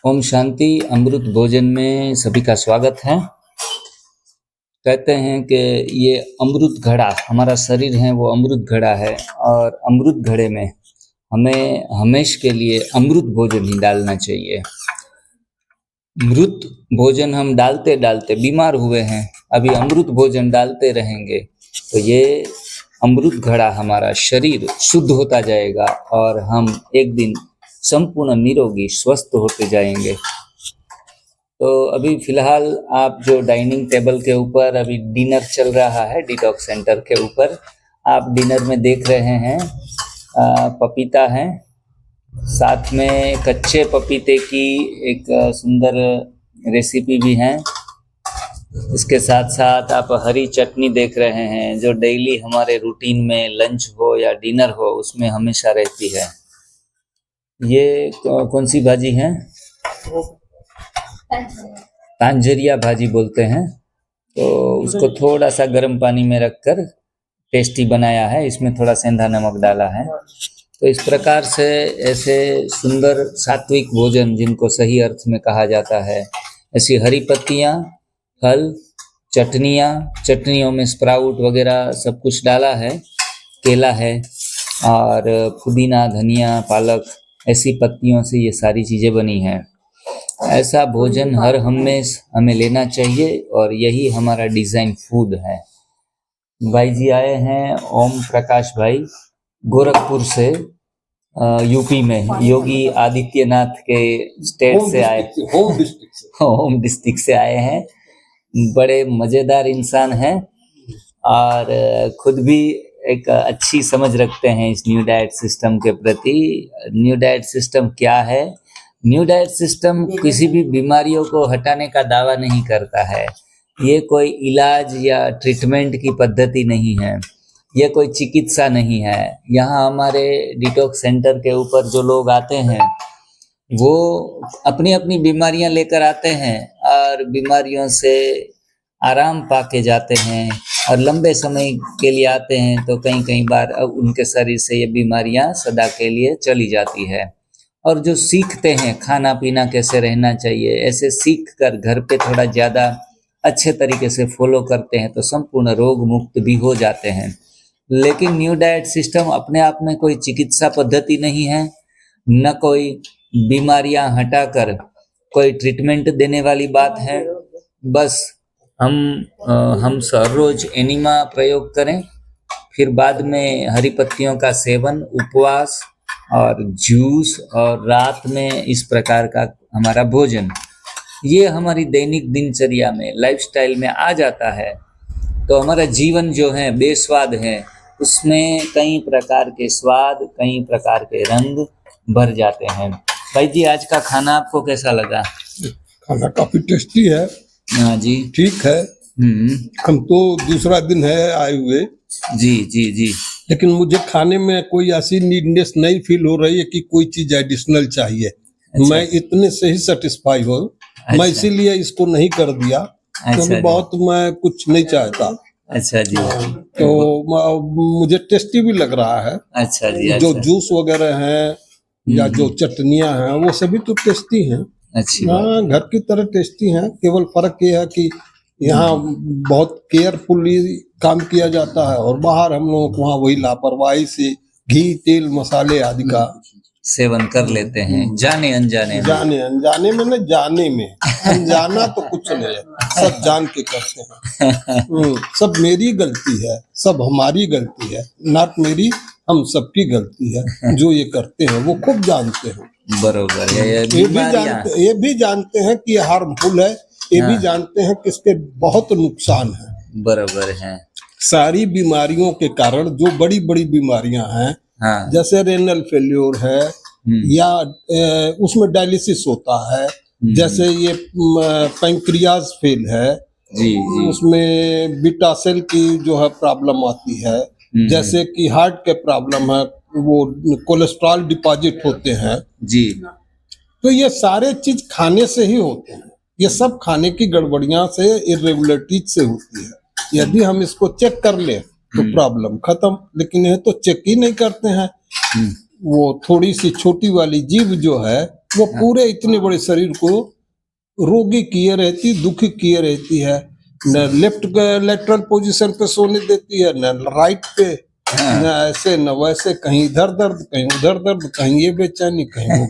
ओम शांति। अमृत भोजन में सभी का स्वागत है। कहते हैं कि ये अमृत घड़ा, हमारा शरीर है वो अमृत घड़ा है, और अमृत घड़े में हमें हमेशा के लिए अमृत भोजन ही डालना चाहिए। मृत भोजन हम डालते डालते बीमार हुए हैं, अभी अमृत भोजन डालते रहेंगे तो ये अमृत घड़ा हमारा शरीर शुद्ध होता जाएगा और हम एक दिन संपूर्ण निरोगी स्वस्थ होते जाएंगे। तो अभी फिलहाल आप जो डाइनिंग टेबल के ऊपर अभी डिनर चल रहा है, डिटॉक्स सेंटर के ऊपर आप डिनर में देख रहे हैं पपीता है, साथ में कच्चे पपीते की एक सुंदर रेसिपी भी है। इसके साथ साथ आप हरी चटनी देख रहे हैं जो डेली हमारे रूटीन में लंच हो या डिनर हो उसमें हमेशा रहती है। ये कौन सी भाजी है? तांजरिया भाजी बोलते हैं। तो उसको थोड़ा सा गर्म पानी में रखकर टेस्टी बनाया है, इसमें थोड़ा सेंधा नमक डाला है। तो इस प्रकार से ऐसे सुंदर सात्विक भोजन जिनको सही अर्थ में कहा जाता है, ऐसी हरी पत्तियाँ, फल, चटनियों में स्प्राउट वगैरह सब कुछ डाला है, केला है और पुदीना, धनिया, पालक, ऐसी पत्तियों से ये सारी चीज़ें बनी हैं। ऐसा भोजन हर हमेशा हमें लेना चाहिए और यही हमारा डिज़ाइन फूड है। भाई जी आए हैं, ओम प्रकाश भाई, गोरखपुर से, यूपी में, योगी आदित्यनाथ के स्टेट से आए, होम डिस्ट्रिक्ट से आए हैं। बड़े मज़ेदार इंसान हैं और खुद भी एक अच्छी समझ रखते हैं इस न्यू डाइट सिस्टम के प्रति। न्यू डाइट सिस्टम क्या है? न्यू डाइट सिस्टम किसी भी बीमारियों को हटाने का दावा नहीं करता है। ये कोई इलाज या ट्रीटमेंट की पद्धति नहीं है, ये कोई चिकित्सा नहीं है। यहाँ हमारे डिटॉक्स सेंटर के ऊपर जो लोग आते हैं वो अपनी अपनी बीमारियाँ लेकर आते हैं और बीमारियों से आराम पा के जाते हैं, और लंबे समय के लिए आते हैं तो कई बार अब उनके शरीर से ये बीमारियाँ सदा के लिए चली जाती है। और जो सीखते हैं खाना पीना कैसे रहना चाहिए, ऐसे सीख कर घर पे थोड़ा ज़्यादा अच्छे तरीके से फॉलो करते हैं तो संपूर्ण रोग मुक्त भी हो जाते हैं। लेकिन न्यू डाइट सिस्टम अपने आप में कोई चिकित्सा पद्धति नहीं है, न कोई बीमारियां हटाकर कोई ट्रीटमेंट देने वाली बात है। बस हम हर रोज एनिमा प्रयोग करें, फिर बाद में हरी पत्तियों का सेवन, उपवास और जूस, और रात में इस प्रकार का हमारा भोजन, ये हमारी दैनिक दिनचर्या में, लाइफस्टाइल में आ जाता है तो हमारा जीवन जो है बेस्वाद है, उसमें कई प्रकार के स्वाद, कई प्रकार के रंग भर जाते हैं। भाई जी आज का खाना आपको कैसा लगा? खाना काफी टेस्टी है। हाँ जी, ठीक है। हम तो दूसरा दिन है आए हुए। जी जी जी। लेकिन मुझे खाने में कोई ऐसी नीडनेस नहीं फील हो रही है कि कोई चीज एडिशनल चाहिए। अच्छा। मैं इतने से ही सेटिस्फाई हूँ। अच्छा। मैं इसीलिए इसको नहीं कर दिया, क्योंकि अच्छा, बहुत मैं कुछ नहीं चाहता। अच्छा जी। तो मुझे टेस्टी भी लग रहा है। अच्छा जी। अच्छा। जो जूस वगैरह हैं या जो चटनियां हैं वो सभी तो टेस्टी हैं। अच्छी हाँ, घर की तरह टेस्टी हैं। केवल फर्क ये है कि यहाँ बहुत केयरफुली काम किया जाता है और बाहर हम लोग वहाँ वही लापरवाही से घी, तेल, मसाले आदि का सेवन कर लेते हैं, जाने अनजाने में न जाने में। अनजाना तो कुछ नहीं है, सब जान के करते हैं। सब मेरी गलती है, सब हमारी गलती है, नॉट मेरी, हम सबकी गलती है। जो ये करते हैं वो खूब जानते हैं। बरोबर है। ये भी जानते हैं कि हार्मफुल है, ये भी जानते हैं कि इसके बहुत नुकसान है। बराबर है। सारी बीमारियों के कारण जो बड़ी बड़ी बीमारियां हैं, हाँ, जैसे रेनल फेल्योर है या उसमें डायलिसिस होता है, जैसे ये पैंक्रियाज फेल है, जी, जी, उसमें बीटा सेल की जो है प्रॉब्लम आती है, जैसे कि हार्ट के प्रॉब्लम है, वो कोलेस्ट्रॉल डिपॉजिट होते हैं जी। तो ये सारे चीज खाने से ही होते हैं। ये सब खाने की गड़बड़ियां से, इरेगुलरिटीज से होती है। यदि हम इसको चेक कर ले तो प्रॉब्लम खत्म, लेकिन ये तो चेक ही नहीं करते हैं। वो थोड़ी सी छोटी वाली जीभ जो है वो पूरे इतने बड़े शरीर को रोगी किए रहती, दुखी किए रहती है। न लेफ्ट लेटरल पोजीशन पे सोने देती है, न राइट पे, न ऐसे न वैसे, कहीं इधर दर्द, कहीं उधर दर्द, कहीं ये बेचैनी, कहीं वो।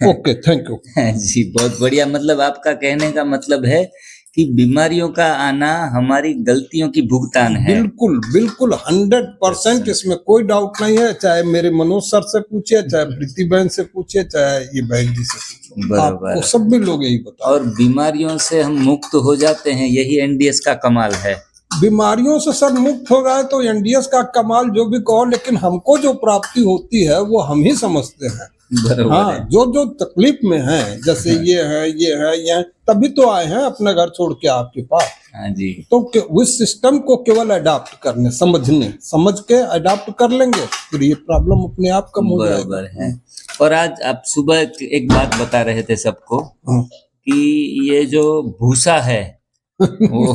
ओके, थैंक यू जी, बहुत बढ़िया। मतलब आपका कहने का मतलब है कि बीमारियों का आना हमारी गलतियों की भुगतान है। बिल्कुल बिल्कुल 100% इसमें कोई डाउट नहीं है। चाहे मेरे मनोज सर से पूछिए, चाहे प्रीति बहन से पूछिए, चाहे ये बहन जी से पूछिए, बराबर। आपको सब भी लोग यही बता। और बीमारियों से हम मुक्त हो जाते हैं, यही एनडीएस का कमाल है। बीमारियों से सब मुक्त हो गए तो एनडीएस का कमाल जो भी कहो, लेकिन हमको जो प्राप्ति होती है वो हम ही समझते हैं। हाँ, जो तकलीफ में है, जैसे ये है, तभी तो आए हैं अपने घर छोड़ के आपके पास। हाँ जी। तो उस सिस्टम को केवल अडॉप्ट करने, समझ के अडॉप्ट कर लेंगे, फिर ये प्रॉब्लम अपने आप कम हो जाएगा। बराबर है। और आज आप सुबह एक बात बता रहे थे सबको कि ये जो भूसा है वो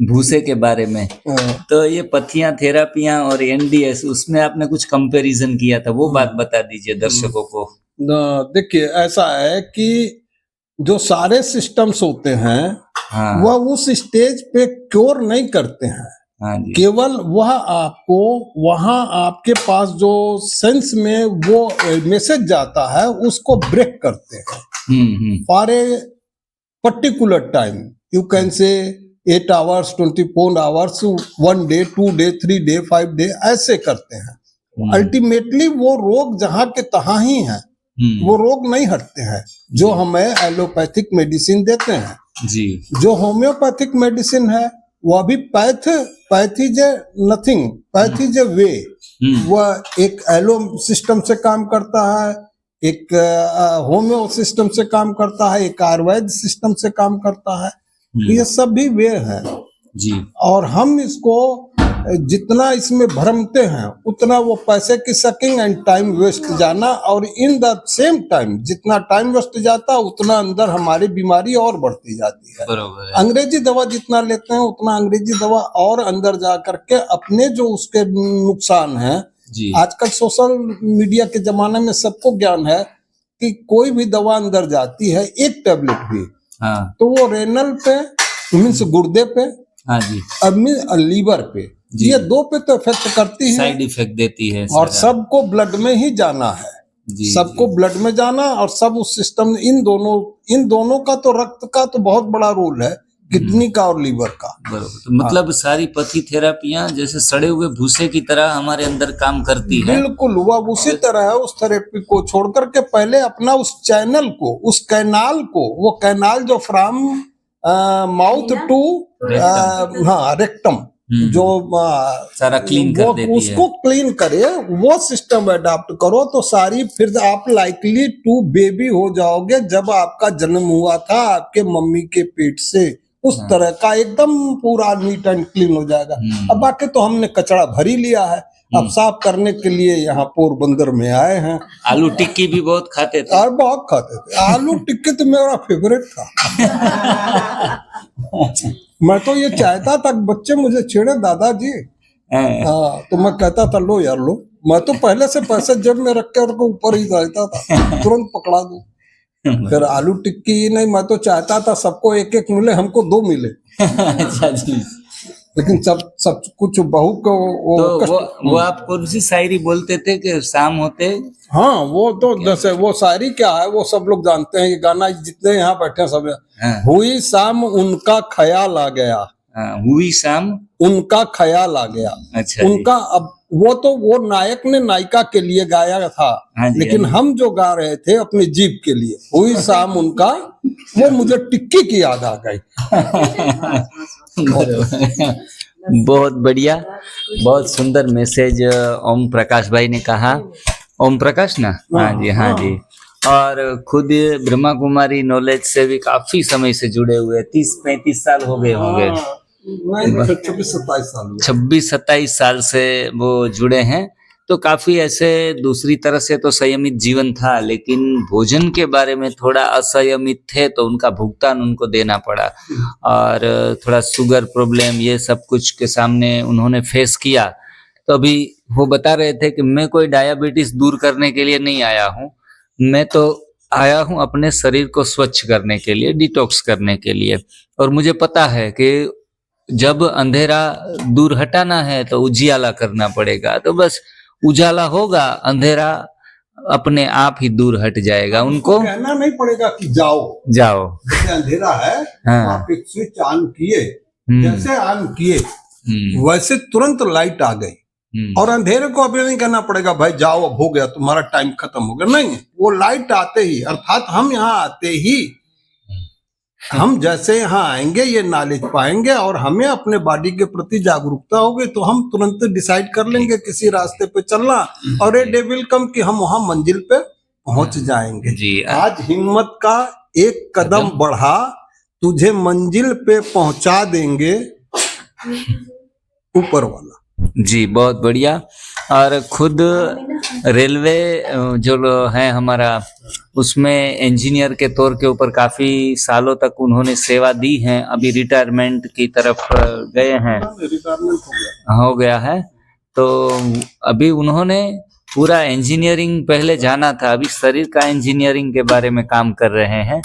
भूसे के बारे में, तो ये पथियां थेरापियां और एनडीएस, उसमें आपने कुछ कंपैरिजन किया था, वो बात बता दीजिए दर्शकों को। देखिए, ऐसा है कि जो सारे सिस्टम्स होते हैं, हाँ, वह उस स्टेज पे क्योर नहीं करते हैं। हाँ जी। केवल वह आपको वहां आपके पास जो सेंस में वो मैसेज जाता है उसको ब्रेक करते हैं for a particular time. You can say 8 hours, 24 hours, 1 day, 2 day, 3 day, 5 day, ऐसे करते हैं। अल्टीमेटली वो रोग जहां के तहां ही है, वो रोग नहीं हटते हैं। जो हमें एलोपैथिक मेडिसिन देते हैं जी, जो होम्योपैथिक मेडिसिन है, वो भी path is nothing, path is a way. वह एक एलो सिस्टम से काम करता है, एक होम्यो सिस्टम से काम करता है, एक आयुर्वेद सिस्टम से काम करता है। ये सब भी वे है जी। और हम इसको जितना इसमें भ्रमते हैं उतना वो पैसे की सकिंग एंड टाइम वेस्ट जाना, और इन द सेम टाइम जितना टाइम वेस्ट जाता उतना अंदर हमारी बीमारी और बढ़ती जाती है। बराबर है। अंग्रेजी दवा जितना लेते हैं उतना अंग्रेजी दवा और अंदर जा करके अपने जो उसके नुकसान है जी। आजकल सोशल मीडिया के जमाने में सबको ज्ञान है कि कोई भी दवा अंदर जाती है, एक टेबलेट भी, हाँ, तो वो रेनल पे मीन्स गुर्दे पे, हाँ जी, और लीवर पे, ये दो पे तो इफेक्ट करती है, साइड इफेक्ट देती है, और सबको ब्लड में ही जाना है जी, सबको जी। ब्लड में जाना, और सब उस सिस्टम, इन दोनों का तो रक्त का तो बहुत बड़ा रोल है, किडनी का और लीवर का। बराबर। तो मतलब सारी पथी थेरापियां जैसे सड़े हुए भूसे की तरह हमारे अंदर काम करती है। बिल्कुल, वह उसी तरह है। उस थेरेपी को छोड़ करके पहले अपना उस चैनल को, उस कैनाल को, वो कैनाल जो फ्रॉम माउथ टू रेक्टम जो सारा क्लीन कर देती है, उसको क्लीन करे, वो सिस्टम अडॉप्ट करो तो सारी, फिर आप लाइकली टू बेबी हो जाओगे जब आपका जन्म हुआ था आपके मम्मी के पेट से, उस तरह का एकदम पूरा नीट एंड क्लीन हो जाएगा। अब बाकी तो हमने कचरा भर ही लिया है, अब साफ करने के लिए यहाँ पोरबंदर में आए हैं। आलू टिक्की भी बहुत खाते थे, और बहुत खाते थे। आलू टिक्की तो मेरा फेवरेट था। मैं तो ये चाहता था, बच्चे मुझे छेड़े दादाजी, तो मैं कहता था लो यार लो, मैं तो पहले से पैसे जेब में रख के उनको ऊपर ही रहता था, तुरंत पकड़ा दूं। फिर आलू टिक्की नहीं, मैं तो चाहता था सबको एक एक मिले, हमको 2 मिले। अच्छा जी। लेकिन सब कुछ बहू को वो आप कौन सी शायरी बोलते थे कि शाम होते? हाँ, वो तो जैसे वो शायरी क्या है वो सब लोग जानते हैं, ये गाना जितने यहाँ बैठे हैं सब। हुई शाम उनका ख्याल आ गया, हुई शाम उनका ख्याल आ गया। अच्छा, उनका, अब वो नायक ने नायिका के लिए गाया था, लेकिन हम जो गा रहे थे अपने जीव के लिए, हुई शाम उनका, वो मुझे टिक्की की याद आ गई। बहुत बढ़िया, बहुत सुंदर मैसेज ओम प्रकाश भाई ने कहा। ओम प्रकाश ना, हाँ जी, हाँ जी। और खुद ब्रह्मा कुमारी नॉलेज से भी काफी समय से जुड़े हुए, 30-35 साल हो गए होंगे, 26-27 साल से वो जुड़े हैं। तो काफी ऐसे दूसरी तरह से तो संयमित जीवन था, लेकिन भोजन के बारे में थोड़ा असंयमित थे, तो उनका भुगतान उनको देना पड़ा, और थोड़ा शुगर प्रॉब्लम, ये सब कुछ के सामने उन्होंने फेस किया। तो अभी वो बता रहे थे कि मैं कोई डायबिटीज दूर करने के लिए नहीं आया हूँ, मैं तो आया हूँ अपने शरीर को स्वच्छ करने के लिए, डिटॉक्स करने के लिए। और मुझे पता है कि जब अंधेरा दूर हटाना है तो उजियाला करना पड़ेगा, तो बस उजाला होगा, अंधेरा अपने आप ही दूर हट जाएगा। उनको कहना नहीं पड़ेगा कि जाओ जाओ, जैसे अंधेरा है हाँ। आप एक स्विच ऑन किए, जैसे ऑन किए वैसे तुरंत लाइट आ गई। और अंधेरे को अभी नहीं कहना पड़ेगा भाई जाओ अब हो गया तुम्हारा टाइम खत्म हो गया, नहीं, वो लाइट आते ही, अर्थात हम यहाँ आते ही, हम जैसे यहाँ आएंगे ये नॉलेज पाएंगे और हमें अपने बॉडी के प्रति जागरूकता होगी, तो हम तुरंत डिसाइड कर लेंगे किसी रास्ते पे चलना, और ये डे विल कम कि हम वहां मंजिल पे पहुंच जाएंगे। जी। आज हिम्मत का एक कदम बढ़ा, तुझे मंजिल पे पहुंचा देंगे ऊपर वाला। जी, बहुत बढ़िया। और खुद रेलवे जो है हमारा, उसमें इंजीनियर के तौर के ऊपर काफी सालों तक उन्होंने सेवा दी है। अभी रिटायरमेंट की तरफ गए हैं, रिटायरमेंट हो गया है। तो अभी उन्होंने पूरा इंजीनियरिंग पहले जाना था, अभी शरीर का इंजीनियरिंग के बारे में काम कर रहे हैं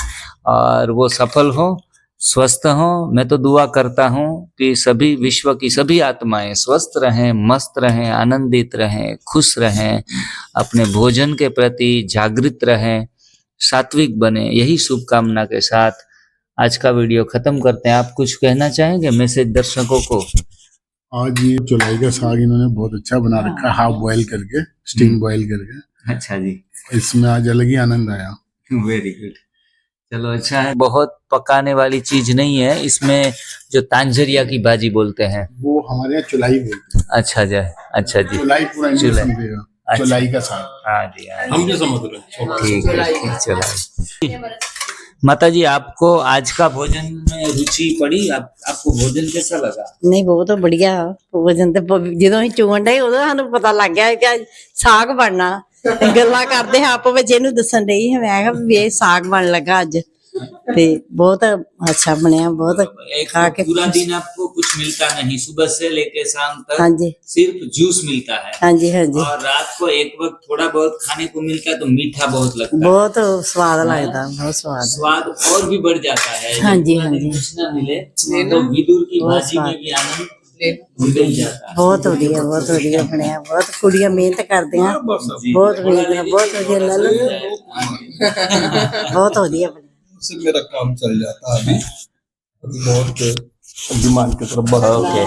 और वो सफल हो, स्वस्थ हो। मैं तो दुआ करता हूँ कि सभी विश्व की सभी आत्माएं स्वस्थ रहें, मस्त रहें, आनंदित रहें, खुश रहें, अपने भोजन के प्रति जागृत रहें, सात्विक बने। यही शुभकामना के साथ आज का वीडियो खत्म करते हैं। आप कुछ कहना चाहेंगे मैसेज दर्शकों को? आज ये चौलाई का साग इन्होंने बहुत अच्छा बना रखा है, हाफ बॉयल करके, स्टीम बॉयल करके। अच्छा जी, इसमें आज अलग ही आनंद आया। वेरी गुड, चलो अच्छा है। बहुत पकाने वाली चीज नहीं है इसमें, जो तांजरिया की भाजी बोलते हैं वो हमारे यहाँ चुलाई बोलते हैं। अच्छा जी, अच्छा जी, चुलाई पूरा इंडिया समझेगा, अच्छा। चुलाई का साग। हाँ जी, हाँ जी, हम भी समझ रहे हैं। ठीक है, चलो। माता जी, आपको आज का भोजन में रुचि पड़ी? आपको भोजन कैसा लगा? नहीं बहुत बढ़िया भोजन। तो ਜਦੋਂ ਅਸੀਂ ਚੋਣ ਡਏ ਉਦੋਂ ਸਾਨੂੰ ਪਤਾ ਲੱਗ ਗਿਆ ਕਿ ਅੱਜ ਸਾਗ ਬਣਨਾ। ਗੱਲਾਂ ਕਰਦੇ ਹਾਂ ਆਪੋ ਵਿੱਚ, ਇਹਨੂੰ ਦੱਸਣ ਡਈ ਹਾਂ ਮੈਂ ਕਿਹਾ ਵੀ ਇਹ ਸਾਗ ਬਣ ਲੱਗਾ ਅੱਜ, ਤੇ ਬਹੁਤ अच्छा ਬਣਿਆ। बहुत खा के पूरा दिन आपको कुछ मिलता नहीं, सुबह से लेके शाम तक हाँ जी, सिर्फ जूस मिलता है। हाँ जी, हाँ जी, और रात को एक वक्त थोड़ा बहुत खाने को मिलता है तो मीठा बहुत लगता है, बहुत स्वाद लगता, बहुत स्वाद। स्वाद और भी बढ़ जाता है। हाँ जी, पूरा हाँ दिन जी, कुछ ना मिले तो विदुर की बहुत भाजी में स्वाद। भी आनंद मिल जाता है। बहुत बढ़िया, बहुत बढ़िया ਬਣਿਆ। बहुत ਕੁੜੀਆਂ ਮਿਹਨਤ ਕਰਦੀਆਂ, ਬਹੁਤ ਵਧੀਆ, बहुत ਵਧੀਆ। ਲੈ ਲਓ, बहुत ਵਧੀਆ ਬਣਿਆ। से मेरा काम चल जाता है अभी बहुत डिमांड की तरफ बढ़ा। ओके।